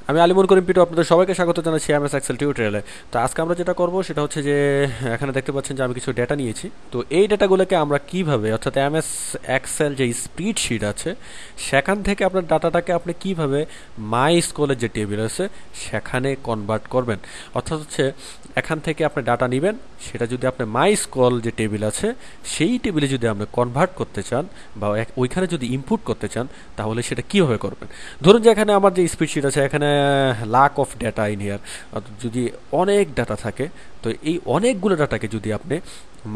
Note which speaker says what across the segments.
Speaker 1: আমি আলিমুল করিম পিটু আপনাদের সবাইকে স্বাগত জানাচ্ছি এমএস এক্সেল টিউটোরিয়ালে। তো আজকে আমরা যেটা করব সেটা হচ্ছে যে এখানে দেখতে পাচ্ছেন যে আমি কিছু ডেটা নিয়েছি। তো এই ডেটাগুলোকে আমরা কিভাবে অর্থাৎ এমএস এক্সেল যে স্প্রেডশিট আছে সেখান থেকে আপনার ডাটাটাকে আপনি কিভাবে মাই স্কুলের যে টেবিল আছে সেখানে কনভার্ট করবেন। অর্থাৎ হচ্ছে এখান থেকে আপনি ডাটা নেবেন, সেটা যদি আপনি মাই স্কুল যে টেবিল আছে সেই টেবিলে যদি আপনি কনভার্ট করতে চান বা ওইখানে যদি ইনপুট করতে চান তাহলে সেটা কিভাবে করবেন। ধরুন যে এখানে আমার যে স্প্রেডশিট আছে এখানে lack of data in here, যদি অনেক ডাটা থাকে তো এই অনেকগুলো ডাটাকে যদি আপনি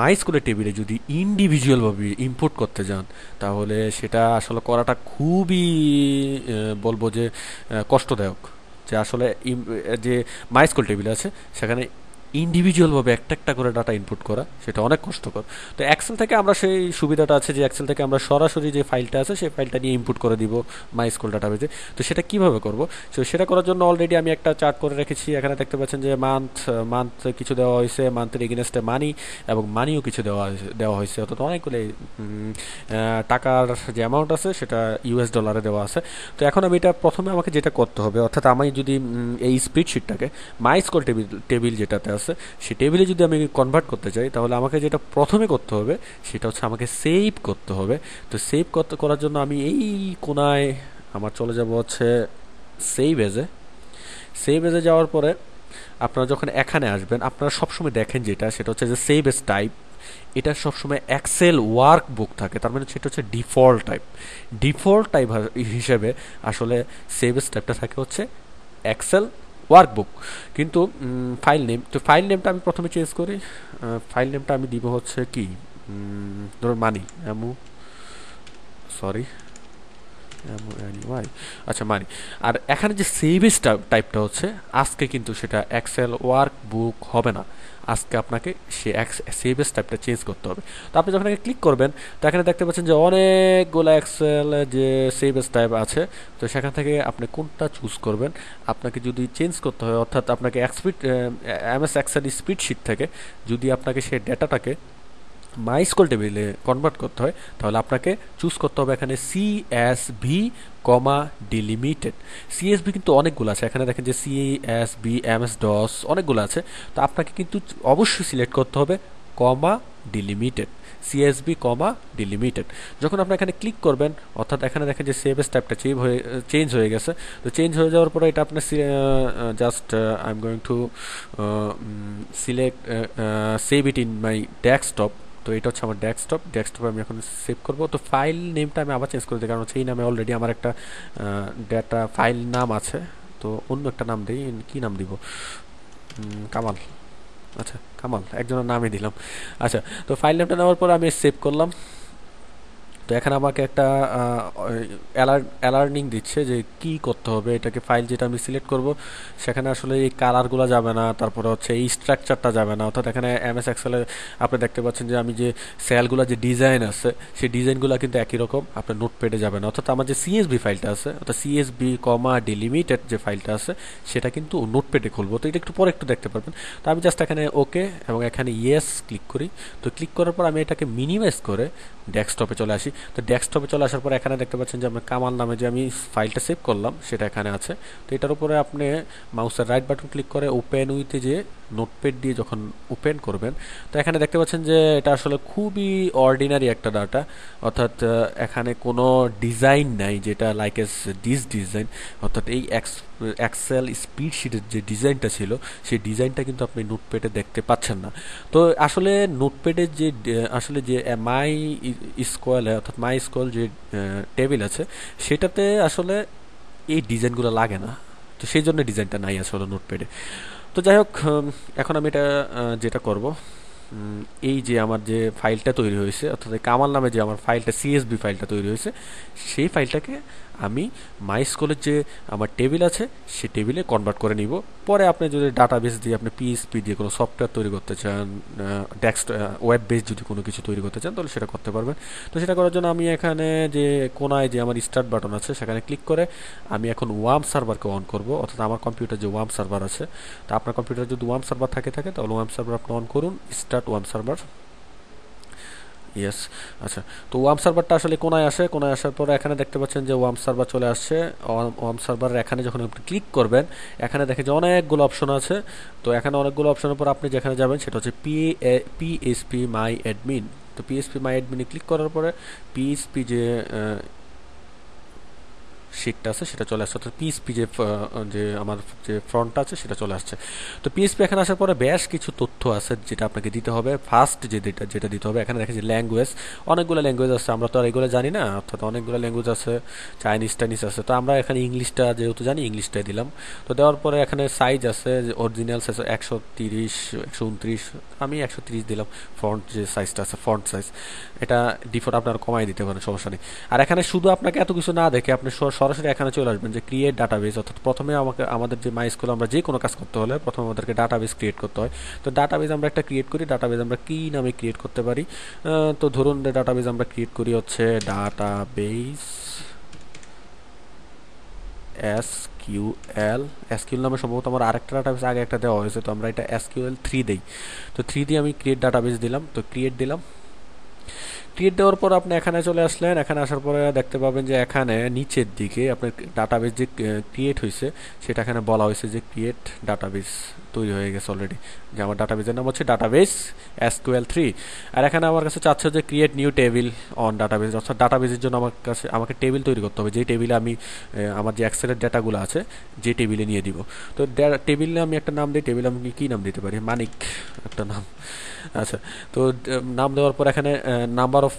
Speaker 1: মাই স্কুলের টেবিলে যদি ইন্ডিভিজুয়ালভাবে ইনপুট করতে যান তাহলে সেটা আসলে করাটা খুবই বলবো যে কষ্টদায়ক। যে আসলে যে মাই স্কুল টেবিল আছে সেখানে ইন্ডিভিজুয়ালভাবে একটা একটা করে ডাটা ইনপুট করা সেটা অনেক কষ্টকর। তো এক্সেল থেকে আমরা সেই সুবিধাটা আছে যে এক্সেল থেকে আমরা সরাসরি যে ফাইলটা আছে সেই ফাইলটা নিয়ে ইনপুট করে দিব মাই স্কুল ডাটাবেজে। তো সেটা কিভাবে করব, তো সেটা করার জন্য অলরেডি আমি একটা চার্ট করে রেখেছি। এখানে দেখতে পাচ্ছেন যে মান্থ কিছু দেওয়া হয়েছে, মান্থের এগেনস্টে মানি এবং মানিও কিছু দেওয়া হয়েছে, অর্থাৎ অনেকগুলো টাকার যে অ্যামাউন্ট আছে সেটা ইউএস ডলারে দেওয়া আছে। তো এখন আমি এটা প্রথমে আমাকে যেটা করতে হবে, অর্থাৎ আমি যদি এই স্প্রেডশিটটাকে মাই স্কুল টেবিল যেটাতে আছে সেই টেবিলে যদি আমি কনভার্ট করতে চাই তাহলে আমাকে যেটা প্রথমে করতে হবে সেটা হচ্ছে আমাকে সেভ করতে হবে। তো সেভ করার জন্য আমি এই কোনায় আমার চলে যাব হচ্ছে সেভ এজে যাওয়ার পরে আপনারা যখন এখানে আসবেন আপনারা সবসময় দেখেন যেটা সেটা হচ্ছে যে সেভ এজ টাইপ, এটা সবসময় এক্সেল ওয়ার্ক বুক থাকে, তার মানে সেটা হচ্ছে ডিফল্ট টাইপ হিসেবে আসলে সেভ এজ টাইপটা থাকে হচ্ছে এক্সেল ওয়ার্কবুক। কিন্তু ফাইল নেমটা আমি প্রথমে চেঞ্জ করি। ফাইল নেমটা আমি দিব হচ্ছে কি, ধরুন মানি এমু সরি ওয়াই, আচ্ছা মানি। আর এখানে যে সেভেজ টাইপটা হচ্ছে আজকে কিন্তু সেটা এক্সেল ওয়ার্ক বুক হবে না, আজকে আপনাকে সে সেভেজ টাইপটা চেঞ্জ করতে হবে। তো আপনি যখন ক্লিক করবেন তো এখানে দেখতে পাচ্ছেন যে অনেকগুলো এক্সেল যে সেভেজ টাইপ আছে। তো সেখান থেকে আপনি কোনটা চুজ করবেন। আপনাকে যদি চেঞ্জ করতে হয় অর্থাৎ আপনাকে এমএস এক্সেল স্প্রেডশিট থেকে যদি আপনাকে সেই ডেটাটাকে মাই স্কুল টেবিলে কনভার্ট করতে হয় তাহলে আপনাকে চুজ করতে হবে এখানে সিএসভি কমা ডিলিমিটেড। সিএসভি কিন্তু অনেকগুলো আছে, এখানে দেখেন যে সিএসভি এমএস ডস অনেকগুলো আছে। তো আপনাকে কিন্তু অবশ্যই সিলেক্ট করতে হবে কমা ডিলিমিটেড, সিএসবি কমা ডিলিমিটেড। যখন আপনি এখানে ক্লিক করবেন অর্থাৎ এখানে দেখেন যে সেভ এস টাইপটা চেঞ্জ হয়ে গেছে। তো চেঞ্জ হয়ে যাওয়ার পরে এটা আপনার just I am going to select save it in my desktop. তো এটা হচ্ছে আমার ডেস্কটপে আমি এখন সেভ করব। তো ফাইল নেমটা আমি আবার চেঞ্জ করে দিই, কারণ সেই নামে অলরেডি আমার একটা ডেটা ফাইল নাম আছে। তো অন্য একটা নাম দিই, কি নাম দিব, কামাল, আচ্ছা কামাল একজনের নামই দিলাম। আচ্ছা, তো ফাইল নেমটা নেওয়ার পর আমি সেভ করলাম। তো এখানে আমাকে একটা অ্যালার্নিং দিচ্ছে যে কি করতে হবে, এটাকে ফাইল যেটা আমি সিলেক্ট করব সেখানে আসলে এই কালারগুলো যাবে না, তারপরে হচ্ছে এই স্ট্রাকচারটা যাবে না। অর্থাৎ এখানে এমএস এক্সেলে আপনি দেখতে পাচ্ছেন যে আমি যে সেলগুলো যে ডিজাইন আছে সেই ডিজাইনগুলো কিন্তু একই রকম আপনার নোটপ্যাডে যাবে না। অর্থাৎ আমার যে সিএসবি ফাইলটা আছে অর্থাৎ সিএসবি কমা ডিলিমিটেড যে ফাইলটা আছে সেটা কিন্তু নোটপ্যাডে খুলবো। তো এটা একটু পরে একটু দেখতে পারবেন। তো আমি জাস্ট এখানে ওকে এবং এখানে ইয়েস ক্লিক করি। তো ক্লিক করার পর আমি এটাকে মিনিমাইজ করে ডেস্কটপে চলে আসি। তো ডেস্কটপে চলে আসার পর এখানে দেখতে পাচ্ছেন যে আমার কামাল নামে যে আমি ফাইলটা সেভ করলাম সেটা এখানে আছে। তো এটার উপরে আপনি মাউসের রাইট বাটন ক্লিক করে ওপেন উইথে যে নোটপ্যাড দিয়ে যখন ওপেন করবেন তো এখানে দেখতে পাচ্ছেন যে এটা আসলে খুবই অর্ডিনারি একটা ডাটা, অর্থাৎ এখানে কোনো ডিজাইন নাই যেটা লাইক এস দিস ডিজাইন। অর্থাৎ এই এক্সেল স্প্রেডশিটের যে ডিজাইনটা ছিল সেই ডিজাইনটা কিন্তু আপনি নোটপ্যাডে দেখতে পাচ্ছেন না। তো আসলে নোটপ্যাডের যে আসলে যে মাই স্কোয়াল অর্থাৎ মাই স্কোয়াল যে টেবিল আছে সেটাতে আসলে এই ডিজাইনগুলো লাগে না। তো সেই জন্য ডিজাইনটা নাই আসলে নোটপ্যাডে। তো যাই হোক, এখন আমি এটা যেটা করব, এই যে আমার যে ফাইলটা তৈরি হয়েছে অর্থাৎ কামাল নামে যে আমার ফাইলটা সিএসবি ফাইলটা তৈরি হয়েছে সেই ফাইলটাকে আমি মাই স্কুলের যে আমার টেবিল আছে সেই টেবিলে কনভার্ট করে নিব। পরে আপনি যদি ডাটাবেস দিয়ে আপনি পিএসপি দিয়ে কোনো সফটওয়্যার তৈরি করতে চান, ওয়েব বেস যদি কোনো কিছু তৈরি করতে চান তাহলে সেটা করতে পারবেন। তো সেটা করার জন্য আমি এখানে যে কোনায় যে আমার স্টার্ট বাটন আছে সেখানে ক্লিক করে আমি এখন ওয়ার্ম সার্ভারকে অন করব। অর্থাৎ আমার কম্পিউটার যে ওয়ার্ম সার্ভার আছে, তো আপনার কম্পিউটার যদি ওয়ার্ম সার্ভার থাকে তাহলে ওয়ার্ম সার্ভার আপনি অন করুন, স্টার্ট ওয়ার্ম সার্ভার। ইয়েস। আচ্ছা, তো ওয়ার্ম সার্ভারটা আসলে কোনায় আসে, কোনায় আসার পরে এখানে দেখতে পাচ্ছেন যে ওয়ার্ম সার্ভার চলে আসছে। ওয়ার্ম সার্ভারের এখানে যখন আপনি ক্লিক করবেন, এখানে দেখে যে অনেকগুলো অপশন আছে। তো এখানে অনেকগুলো অপশনের পর আপনি যেখানে যাবেন সেটা হচ্ছে পিএসপি মাই অ্যাডমিন। তো পিএসপি মাই অ্যাডমিনে ক্লিক করার পরে পিএসপি যে শিটটা আছে সেটা চলে আসছে, অর্থাৎ পিএসপি যে আমার যে ফ্রন্টটা আছে সেটা চলে আসছে। তো পিএসপি এখানে আসার পরে বেশ কিছু তথ্য আছে যেটা আপনাকে দিতে হবে। ফার্স্ট যেটা দিতে হবে, এখানে দেখেন যে ল্যাঙ্গুয়েজ, অনেকগুলো ল্যাঙ্গুয়েজ আছে, আমরা তো আর এগুলো জানি না, অর্থাৎ অনেকগুলো ল্যাঙ্গুয়েজ আছে, চাইনিজ আছে। তো আমরা এখানে ইংলিশটা যেহেতু জানি ইংলিশটাই দিলাম। তো দেওয়ার পরে এখানে সাইজ আছে, অরিজিনাল সাইজ 130 129, আমি 130 দিলাম। ফন্ট যে সাইজটা আছে, ফন্ট সাইজ, এটা ডিফল্ট আপনারা কমাই দিতে পারেন, সমস্যা নেই। আর এখানে শুধু আপনাকে এত কিছু না দেখে আপনি সরাসরি এখানে চলে আসবেন যে ক্রিয়েট ডাটাবেস, অর্থাৎ প্রথমে আমাদের যে মাই স্কুল আমরা যে কোনো কাজ করতে হলে প্রথমে আমাদেরকে ডাটাবেস ক্রিয়েট করতে হয়। তো ডাটাবেস আমরা একটা ক্রিয়েট করি, ডাটাবেস আমরা কি নামে ক্রিয়েট করতে পারি? তো ধরুন ডাটাবেস আমরা ক্রিয়েট করি হচ্ছে ডাটাবেস এসকিউএল নামে। সম্ভবত আমার আরেকটা ডাটাবেস আগে একটা দেওয়া হয়েছে, তো আমরা এটা SQL 3 দেই। তো 3 দিয়ে আমি ক্রিয়েট ডাটাবেস দিলাম, তো ক্রিয়েট দিলাম। ক্রিয়েট দেওয়ার পর আপনি এখানে চলে আসলেন। এখানে আসার পরে দেখতে পাবেন যে এখানে নিচের দিকে আপনার ডাটাবেস যে ক্রিয়েট হয়েছে সেটা এখানে বলা হয়েছে যে ক্রিয়েট ডাটাবেস তৈরি হয়ে গেছে অলরেডি, যে আমার ডাটাবেসের নাম হচ্ছে ডাটাবেস SQL 3। আর এখানে আমার কাছে চাচ্ছে যে create new table on database, অর্থাৎ ডাটাবেসের জন্য আমাকে টেবিল তৈরি করতে হবে, যেই টেবিলে আমি আমার যে এক্সেলের ডাটাগুলো আছে যে টেবিলে নিয়ে দিব। তো টেবিলে আমি একটা নাম দিই, টেবিলে আমি কি নাম দিতে পারি? মানিক একটা নাম। আচ্ছা, তো নাম দেওয়ার পর এখানে নাম্বার অফ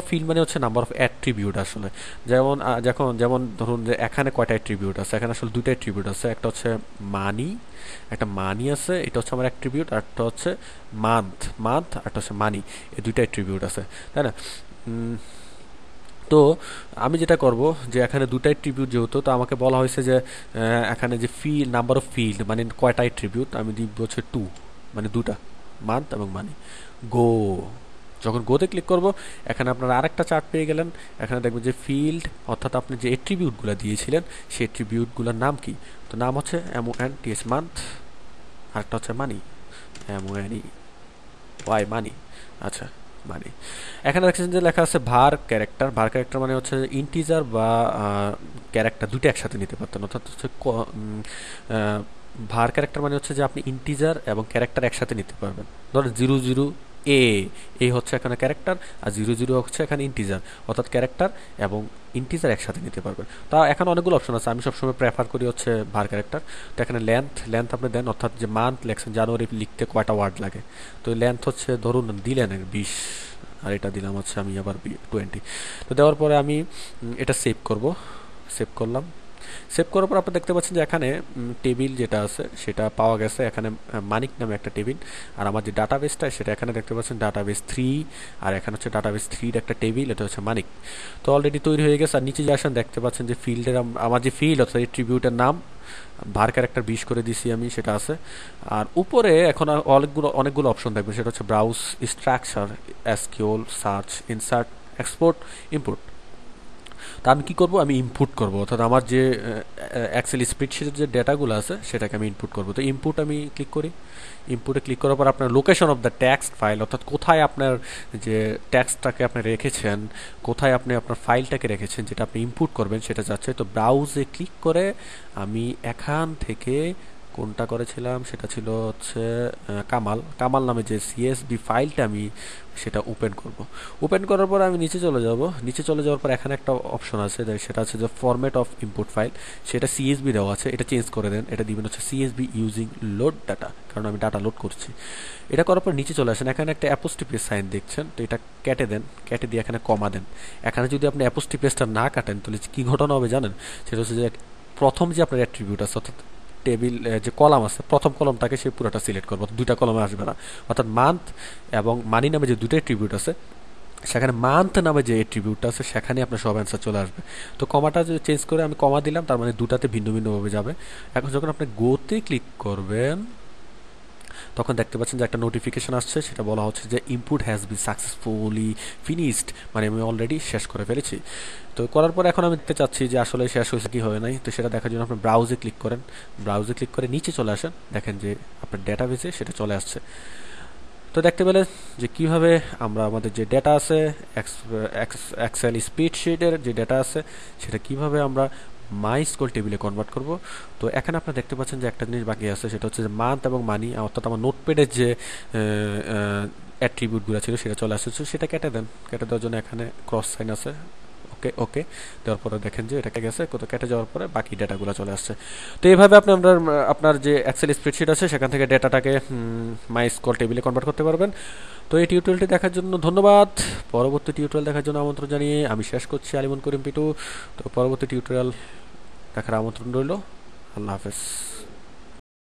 Speaker 1: ফিল্ড মানে হচ্ছে নাম্বার অফ অ্যাট্রিবিউট আসলে। যেমন ধরুন যে এখানে কয়টা অ্যাট্রিবিউট আছে, এখানে আসলে দুটো অ্যাট্রিবিউট আছে, একটা হচ্ছে মানি, একটা মানি আছে, এটা হচ্ছে আমার অ্যাট্রিবিউট, আর একটা হচ্ছে মান্থ আর একটা হচ্ছে মানি। এই দুইটা অ্যাট্রিবিউট আছে, তাই না? তো আমি যেটা করব যে এখানে দুটাই ট্রিবিউট যেহেতু, তো আমাকে বলা হয়েছে যে এখানে যে নাম্বার অফ ফিল্ড মানে কয়টাই ট্রিবিউট, আমি দিব হচ্ছে 2, মানে দুটা, মান্থ এবং মানি। গো, যখন গোতে ক্লিক করব এখানে আপনারা আরেকটা চার্ট পেয়ে গেলেন। এখানে দেখবেন যে ফিল্ড, অর্থাৎ আপনি যে এট্রিবিউটগুলো দিয়েছিলেন সেই এট্রিবিউটগুলোর নাম কি? তো নাম হচ্ছে MONTH মান্থ, আরেকটা হচ্ছে মানি MONEY মানি। আচ্ছা, মানি। এখানে দেখছেন যে লেখা আছে ভার ক্যারেক্টার মানে হচ্ছে ইন্টিজার বা ক্যারেক্টার দুটো একসাথে নিতে পারতেন, অর্থাৎ হচ্ছে ভার ক্যারেক্টার মানে হচ্ছে যে আপনি ইন্টিজার এবং ক্যারেক্টার একসাথে নিতে পারবেন। ধরেন 00 হচ্ছে এখানে ক্যারেক্টার, আর 00 হচ্ছে এখানে ইন্টিজার, অর্থাৎ ক্যারেক্টার এবং ইন্টিজার একসাথে নিতে পারবেন। তা এখানে অনেকগুলো অপশন আছে, আমি সবসময় প্রেফার করি হচ্ছে ভার ক্যারেক্টার। তো এখানে লেন্থ আপনি দেন, অর্থাৎ যে মান্থ লেখছেন জানুয়ারি লিখতে কয়টা ওয়ার্ড লাগে, তো লেন্থ হচ্ছে ধরুন দিলেন 20, আর এটা দিলাম হচ্ছে আমি আবার 20। তো দেওয়ার পরে আমি এটা সেভ করলাম। সেভ করার পর আপনি দেখতে পাচ্ছেন যে এখানে টেবিল যেটা আছে সেটা পাওয়া গেছে, এখানে মানিক নামে একটা টেবিল। আর আমার যে ডাটাবেসটা সেটা এখানে দেখতে পাচ্ছেন ডাটাবেস 3, আর এখানে হচ্ছে ডাটাবেস 3 একটা টেবিল, এটা হচ্ছে মানিক। তো অলরেডি তৈরি হয়ে গেছে। আর নিচে যে আসেন দেখতে পাচ্ছেন যে ফিল্ডের আমার যে ফিল্ড অর্থাৎ এট্রিবিউটের নাম ভার ক্যারেক্টার 20 করে দিছি আমি, সেটা আছে। আর উপরে এখন অনেকগুলো অপশন থাকবে, সেটা হচ্ছে browse, structure, SQL, search, insert, export, import. তা আমি কি করব? আমি ইনপুট করব, অর্থাৎ আমার যে এক্সেল স্প্রেডশিটের যে ডেটাগুলো আছে সেটাকে আমি ইনপুট করব। তো ইনপুট আমি ক্লিক করি। ইনপুটে ক্লিক করার পর আপনার location of the text file, অর্থাৎ কোথায় আপনার যে টেক্সটটাকে আপনি রেখেছেন, কোথায় আপনি আপনার ফাইলটাকে রেখেছেন যেটা আপনি ইনপুট করবেন সেটা যাচ্ছে। তো ব্রাউজে ক্লিক করে আমি এখান থেকে কোনটা করেছিলাম সেটা ছিল হচ্ছে কামাল নামে যে CSV ফাইলটা আমি সেটা ওপেন করব। ওপেন করার পর আমি নিচে চলে যাব। নিচে চলে যাওয়ার পর এখানে একটা অপশন আছে, সেটা হচ্ছে যে ফরম্যাট অফ ইনপুট ফাইল, সেটা CSV দেওয়া আছে, এটা চেঞ্জ করে দেন। এটা দিবেন হচ্ছে CSV ইউজিং লোড ডাটা, কারণ আমি ডাটা লোড করছি। এটা করার পর নিচে চলে আসেন, এখানে একটা অ্যাপোস্ট্রোফি সাইন দেখছেন, তো এটা কেটে দেন, কেটে দিয়ে এখানে কমা দেন। এখানে যদি আপনি অ্যাপোস্ট্রোফিটা না কাটেন তাহলে কি ঘটনা হবে জানেন? সেটা হচ্ছে যে প্রথম যে আপনার অ্যাট্রিবিউট আছে, অর্থাৎ টেবিল যে কলাম আছে, প্রথম কলামটাকে সে পুরোটা সিলেক্ট করবো, দুইটা কলামে আসবে না। অর্থাৎ মান্থ এবং মানি নামে যে দুটো অ্যাট্রিবিউট আছে সেখানে মান্থ নামে যে অ্যাট্রিবিউটটা আছে সেখানে আপনার সব অ্যান্সার চলে আসবে। তো কমাটা যে চেঞ্জ করে আমি কমা দিলাম, তার মানে দুটাতে ভিন্ন ভিন্নভাবে যাবে। এখন যখন আপনি গোতে ক্লিক করবেন তখন দেখতে পাচ্ছেন যে একটা নোটিফিকেশন আসছে, সেটা বলা হচ্ছে যে input has be successfully finished, মানে আমি অলরেডি শেষ করে ফেলেছি। তো করার পর এখন আমি দেখতে চাচ্ছি যে আসলে শেষ হয়েছে কি হয় নাই। তো সেটা দেখার জন্য আপনি ব্রাউজে ক্লিক করেন, ব্রাউজে ক্লিক করে নিচে চলে আসেন, দেখেন যে আপনার ডেটাবেসে সেটা চলে আসছে। তো দেখতে পেলেন যে কিভাবে আমরা আমাদের যে ডেটা আছে এক্সেল স্প্রেডশিটের যে ডেটা আছে সেটা কিভাবে আমরা মাইস্কুয়েল টেবিলে কনভার্ট করব। তো এখানে আপনারা দেখতে পাচ্ছেন যে একটা জিনিস বাকি আছে, সেটা হচ্ছে যে মান্থ এবং মানি, অর্থাৎ আমার নোটপ্যাডের যে অ্যাট্রিবিউটগুলো ছিল সেটা চলে আসছে, সেটা কেটে দেন। কেটে দেওয়ার জন্য এখানে ক্রস সাইন আছে, ওকে ওকে দেওয়ার পরে দেখেন যে এটা গেছে, কোথাও কেটে যাওয়ার পরে বাকি ডেটাগুলো চলে আসছে। তো এইভাবে আপনি আপনার যে এক্সেল স্প্রেডশিট আছে সেখান থেকে ডেটাটাকে মাইস্কুয়েল টেবিলে কনভার্ট করতে পারবেন। তো এই টিউটোরিয়ালটি দেখার জন্য ধন্যবাদ। পরবর্তী টিউটোরিয়াল দেখার জন্য আমন্ত্রণ জানিয়ে আমি শেষ করছি। আলিমুন করিম পিটু। তো পরবর্তী টিউটোরিয়াল দেখার আমন্ত্রণ রইল। আল্লাহ হাফেজ।